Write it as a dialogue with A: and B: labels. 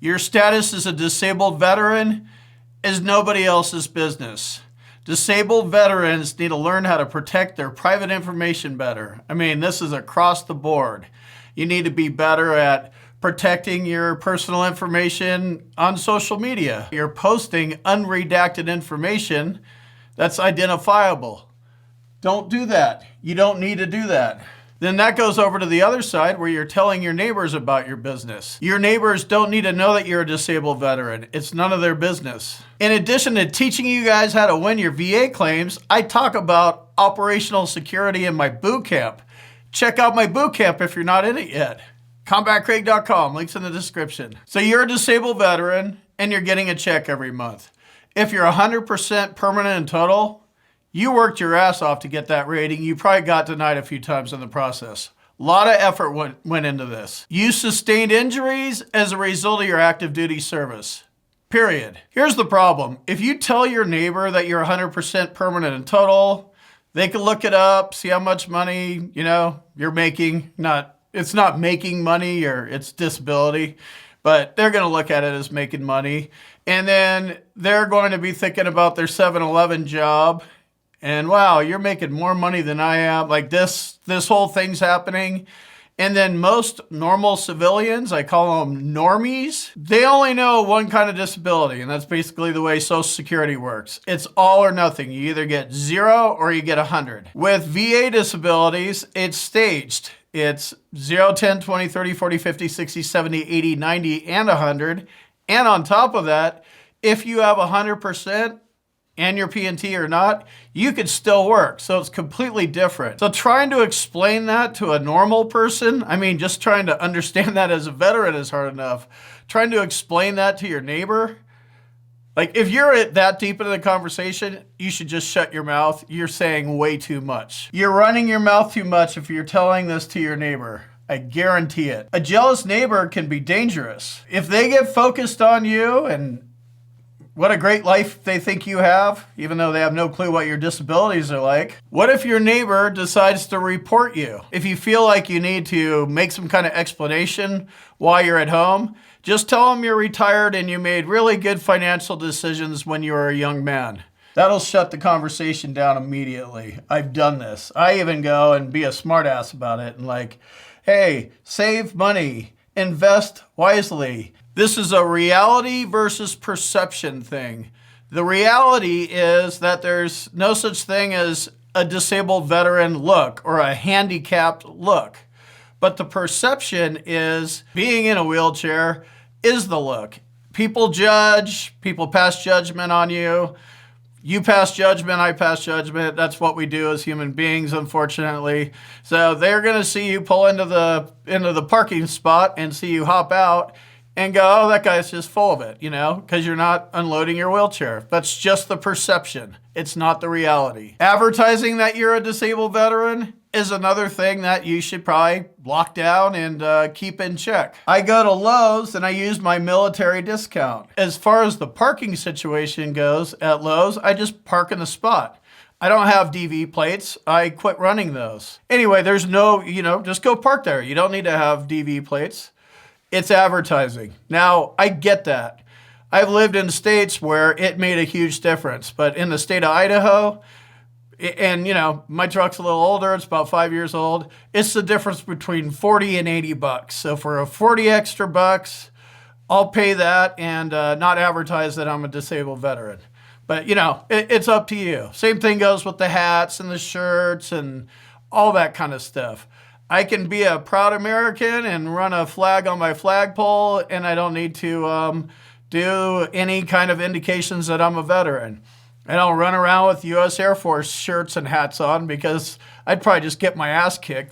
A: Your status as a disabled veteran is nobody else's business. Disabled veterans need to learn how to protect their private information better. I mean, this is across the board. You need to be better at protecting your personal information on social media. You're posting unredacted information that's identifiable. Don't do that. You don't need to do that. Then that goes over to the other side where you're telling your neighbors about your business. Your neighbors don't need to know that you're a disabled veteran. It's none of their business. In addition to teaching you guys how to win your VA claims, I talk about operational security in my boot camp. Check out my boot camp if you're not in it yet. CombatCraig.com, links in the description. So you're a disabled veteran and you're getting a check every month. If you're 100% permanent and total, you worked your ass off to get that rating. You probably got denied a few times in the process. A lot of effort went into this. You sustained injuries as a result of your active duty service. Period. Here's the problem. If you tell your neighbor that you're 100% permanent and total, they can look it up, see how much money, you're making. It's not making money, or it's disability, but they're going to look at it as making money. And then they're going to be thinking about their 7-Eleven job. And wow, you're making more money than I am. Like this whole thing's happening. And then most normal civilians, I call them normies, they only know one kind of disability. And that's basically the way Social Security works. It's all or nothing. You either get 0 or you get 100. With VA disabilities, it's staged. It's 0, 10, 20, 30, 40, 50, 60, 70, 80, 90, and 100. And on top of that, if you have 100%, and your P&T or not, you could still work. So it's completely different. So trying to explain that to a normal person, just trying to understand that as a veteran is hard enough. Trying to explain that to your neighbor, like if you're that deep into the conversation, you should just shut your mouth. You're saying way too much. You're running your mouth too much if you're telling this to your neighbor. I guarantee it. A jealous neighbor can be dangerous. If they get focused on you and what a great life they think you have, even though they have no clue what your disabilities are like. What if your neighbor decides to report you? If you feel like you need to make some kind of explanation while you're at home, just tell them you're retired and you made really good financial decisions when you were a young man. That'll shut the conversation down immediately. I've done this. I even go and be a smartass about it and hey, save money, invest wisely. This is a reality versus perception thing. The reality is that there's no such thing as a disabled veteran look or a handicapped look. But the perception is being in a wheelchair is the look. People judge, people pass judgment on you. You pass judgment, I pass judgment. That's what we do as human beings, unfortunately. So they're going to see you pull into the parking spot and see you hop out and go, oh, that guy's just full of it, because you're not unloading your wheelchair. That's just the perception. It's not the reality. Advertising that you're a disabled veteran is another thing that you should probably lock down and keep in check. I go to Lowe's and I use my military discount. As far as the parking situation goes at Lowe's, I just park in the spot. I don't have DV plates. I quit running those. Anyway, there's no, just go park there. You don't need to have DV plates. It's advertising. Now, I get that. I've lived in states where it made a huge difference, but in the state of Idaho, and my truck's a little older, it's about 5 years old, it's the difference between 40 and 80 bucks. So for a 40 extra bucks, I'll pay that and not advertise that I'm a disabled veteran. But it's up to you. Same thing goes with the hats and the shirts and all that kind of stuff. I can be a proud American and run a flag on my flagpole, and I don't need to do any kind of indications that I'm a veteran. I don't run around with U.S. Air Force shirts and hats on because I'd probably just get my ass kicked.